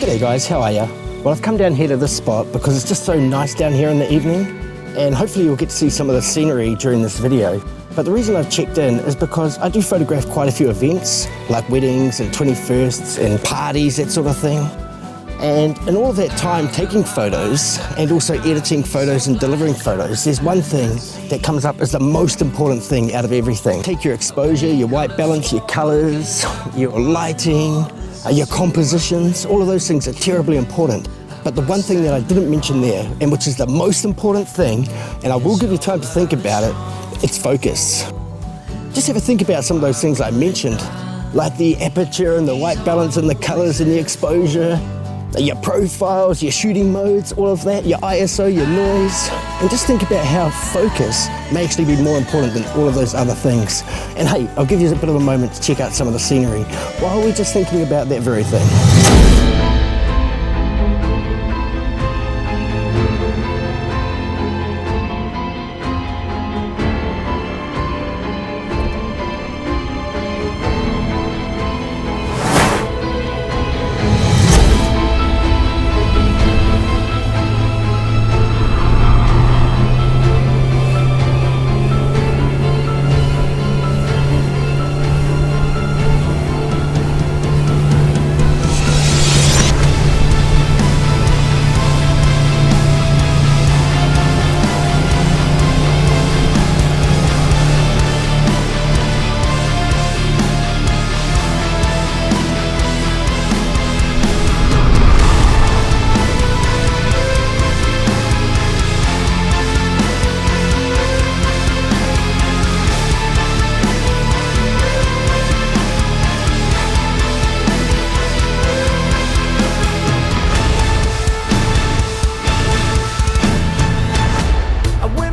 G'day guys, how are ya? Well, I've come down here to this spot because it's just so nice down here in the evening, and hopefully you'll get to see some of the scenery during this video. But the reason I've checked in is because I do photograph quite a few events, like weddings and 21sts and parties, that sort of thing. And in all of that time taking photos and also editing photos and delivering photos, there's one thing that comes up as the most important thing out of everything. Take your exposure, your white balance, your colors, your lighting, your compositions, all of those things are terribly important. But the one thing that I didn't mention there, and which is the most important thing, and I will give you time to think about it, it's focus. Just have a think about some of those things I mentioned, like the aperture and the white balance and the colors and the exposure, your profiles, your shooting modes, all of that, your ISO, your noise, and just think about how focus may actually be more important than all of those other things. And hey, I'll give you a bit of a moment to check out some of the scenery while we're just thinking about that very thing.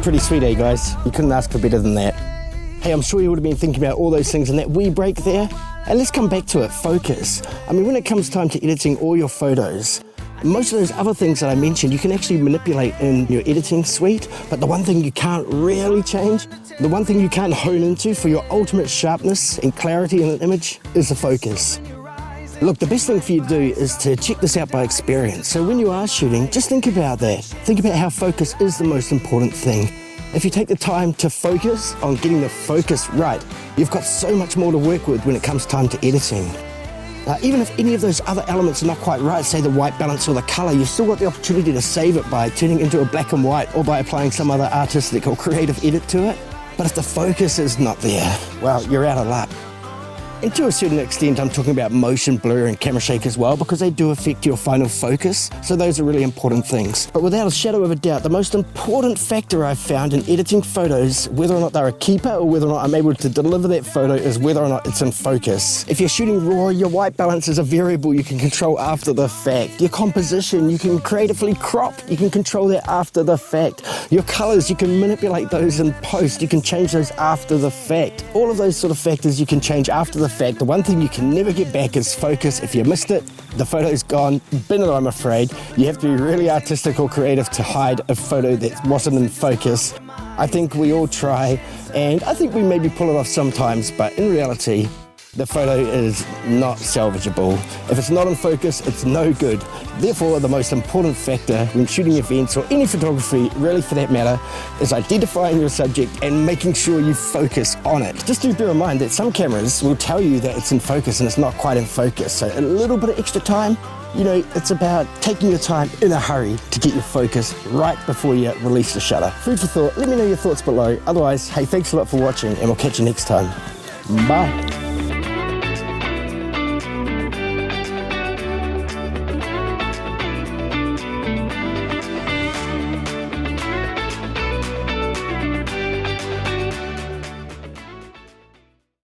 Pretty sweet, eh guys? You couldn't ask for better than that. Hey, I'm sure you would have been thinking about all those things in that wee break there. And let's come back to it, focus. I mean, when it comes time to editing all your photos, most of those other things that I mentioned, you can actually manipulate in your editing suite, but the one thing you can't really change, the one thing you can't hone into for your ultimate sharpness and clarity in an image is the focus. Look, the best thing for you to do is to check this out by experience. So when you are shooting, just think about that. Think about how focus is the most important thing. If you take the time to focus on getting the focus right, you've got so much more to work with when it comes time to editing. Even if any of those other elements are not quite right, say the white balance or the color, you've still got the opportunity to save it by turning it into a black and white or by applying some other artistic or creative edit to it. But if the focus is not there, well, you're out of luck. And to a certain extent, I'm talking about motion blur and camera shake as well, because they do affect your final focus. So those are really important things. But without a shadow of a doubt, the most important factor I've found in editing photos, whether or not they're a keeper or whether or not I'm able to deliver that photo, is whether or not it's in focus. If you're shooting raw, your white balance is a variable you can control after the fact. Your composition, you can creatively crop. You can control that after the fact. Your colors, you can manipulate those in post. You can change those after the fact. All of those sort of factors you can change after the fact. The one thing you can never get back is focus. If you missed it, the photo's gone. Bin it, I'm afraid. You have to be really artistic or creative to hide a photo that wasn't in focus. I think we all try, and I think we maybe pull it off sometimes, but in reality, the photo is not salvageable. If it's not in focus, it's no good. Therefore, the most important factor when shooting events or any photography, really for that matter, is identifying your subject and making sure you focus on it. Just do bear in mind that some cameras will tell you that it's in focus and it's not quite in focus. So a little bit of extra time, you know, it's about taking your time in a hurry to get your focus right before you release the shutter. Food for thought. Let me know your thoughts below. Otherwise, hey, thanks a lot for watching and we'll catch you next time. Bye.